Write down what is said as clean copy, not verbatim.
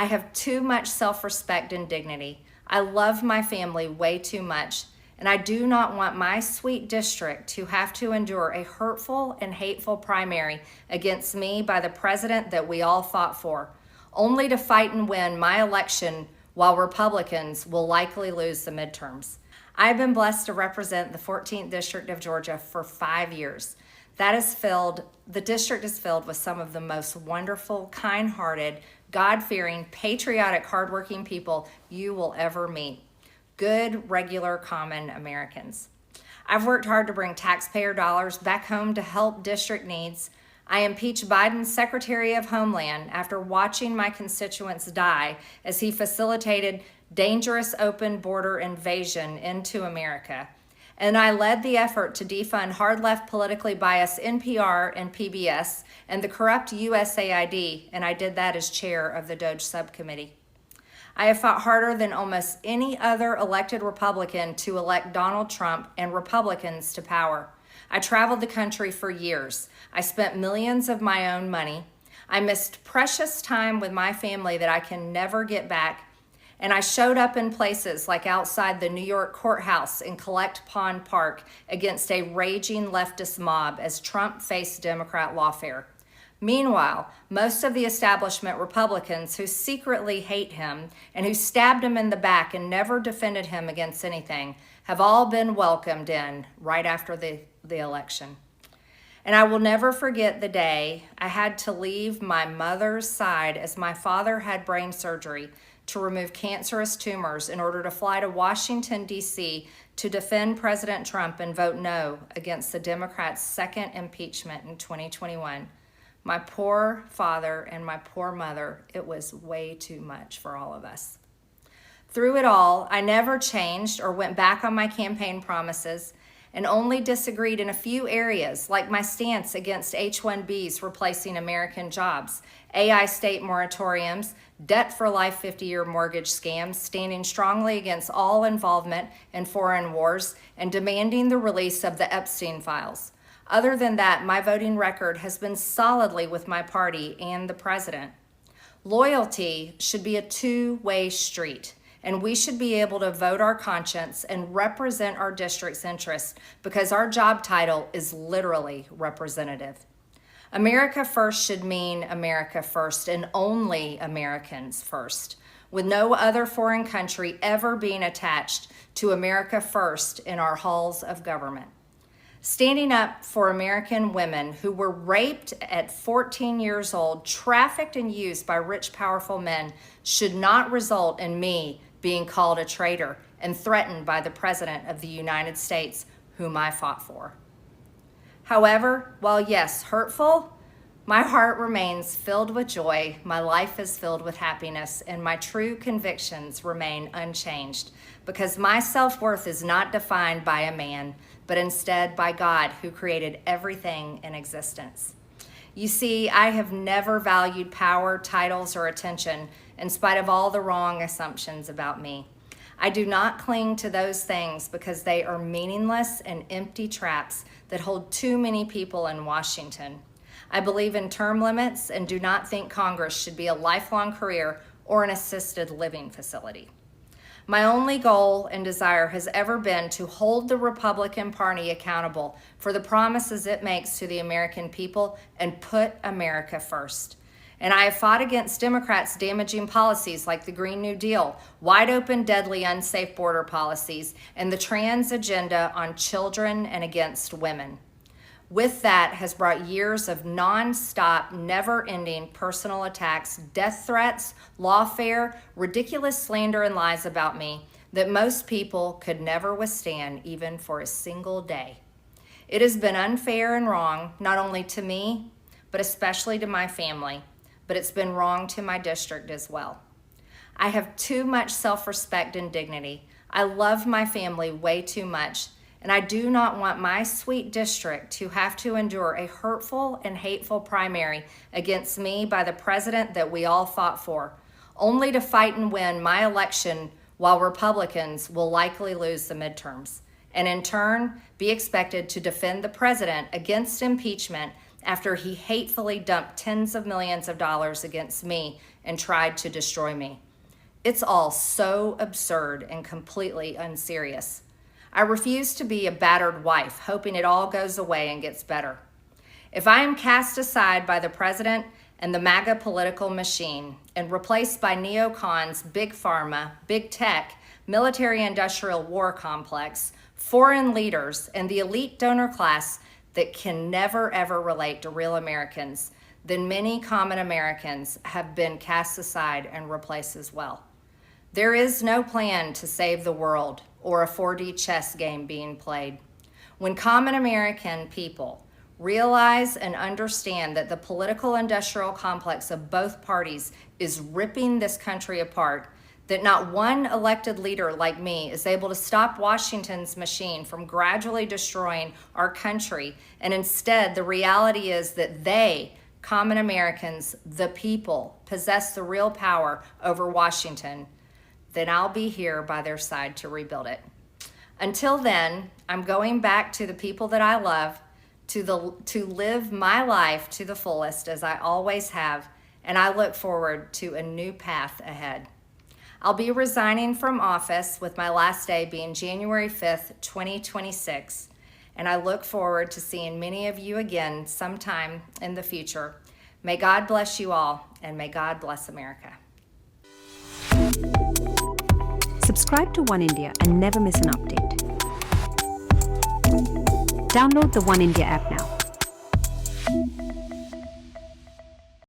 I have too much self-respect and dignity. I love my family way too much, and I do not want my sweet district to have to endure a hurtful and hateful primary against me by the president that we all fought for, only to fight and win my election while Republicans will likely lose the midterms. I've been blessed to represent the 14th District of Georgia for 5 years. The district is filled with some of the most wonderful, kind-hearted, God-fearing, patriotic, hardworking people you will ever meet. Good, regular, common Americans. I've worked hard to bring taxpayer dollars back home to help district needs. I impeached Biden's Secretary of Homeland after watching my constituents die as he facilitated dangerous open border invasion into America. And I led the effort to defund hard-left politically biased NPR and PBS and the corrupt USAID, and I did that as chair of the DOJ subcommittee. I have fought harder than almost any other elected Republican to elect Donald Trump and Republicans to power. I traveled the country for years. I spent millions of my own money. I missed precious time with my family that I can never get back. And I showed up in places like outside the New York courthouse in Collect Pond Park against a raging leftist mob as Trump faced Democrat lawfare. Meanwhile, most of the establishment Republicans who secretly hate him and who stabbed him in the back and never defended him against anything have all been welcomed in right after the election. And I will never forget the day I had to leave my mother's side as my father had brain surgery to remove cancerous tumors in order to fly to Washington, D.C. to defend President Trump and vote no against the Democrats' second impeachment in 2021. My poor father and my poor mother, it was way too much for all of us. Through it all, I never changed or went back on my campaign promises and only disagreed in a few areas, like my stance against H-1Bs replacing American jobs, AI state moratoriums, debt for life 50-year mortgage scams, standing strongly against all involvement in foreign wars, and demanding the release of the Epstein files. Other than that, my voting record has been solidly with my party and the president. Loyalty should be a two-way street, and we should be able to vote our conscience and represent our district's interests because our job title is literally representative. America first should mean America first and only Americans first, with no other foreign country ever being attached to America first in our halls of government. Standing up for American women who were raped at 14 years old, trafficked and used by rich, powerful men should not result in me being called a traitor and threatened by the President of the United States, whom I fought for. However, while yes, hurtful, my heart remains filled with joy, my life is filled with happiness, and my true convictions remain unchanged because my self-worth is not defined by a man, but instead by God who created everything in existence. You see, I have never valued power, titles, or attention in spite of all the wrong assumptions about me. I do not cling to those things because they are meaningless and empty traps that hold too many people in Washington. I believe in term limits and do not think Congress should be a lifelong career or an assisted living facility. My only goal and desire has ever been to hold the Republican Party accountable for the promises it makes to the American people and put America first. And I have fought against Democrats' damaging policies like the Green New Deal, wide open, deadly, unsafe border policies, and the trans agenda on children and against women. With that has brought years of non-stop, never-ending personal attacks, death threats, lawfare, ridiculous slander and lies about me that most people could never withstand even for a single day. It has been unfair and wrong, not only to me, but especially to my family, but it's been wrong to my district as well. I have too much self-respect and dignity. I love my family way too much, and I do not want my sweet district to have to endure a hurtful and hateful primary against me by the president that we all fought for, only to fight and win my election while Republicans will likely lose the midterms, and in turn be expected to defend the president against impeachment after he hatefully dumped tens of millions of dollars against me and tried to destroy me. It's all so absurd and completely unserious. I refuse to be a battered wife, hoping it all goes away and gets better. If I am cast aside by the president and the MAGA political machine and replaced by neocons, big pharma, big tech, military-industrial war complex, foreign leaders, and the elite donor class that can never ever relate to real Americans, then many common Americans have been cast aside and replaced as well. There is no plan to save the world or a 4D chess game being played. When common American people realize and understand that the political industrial complex of both parties is ripping this country apart, that not one elected leader like me is able to stop Washington's machine from gradually destroying our country, and instead the reality is that they, common Americans, the people, possess the real power over Washington, then I'll be here by their side to rebuild it. Until then, I'm going back to the people that I love, to live my life to the fullest as I always have, and I look forward to a new path ahead. I'll be resigning from office with my last day being January 5th, 2026, and I look forward to seeing many of you again sometime in the future. May God bless you all, and may God bless America. Subscribe to One India and never miss an update. Download the One India app now.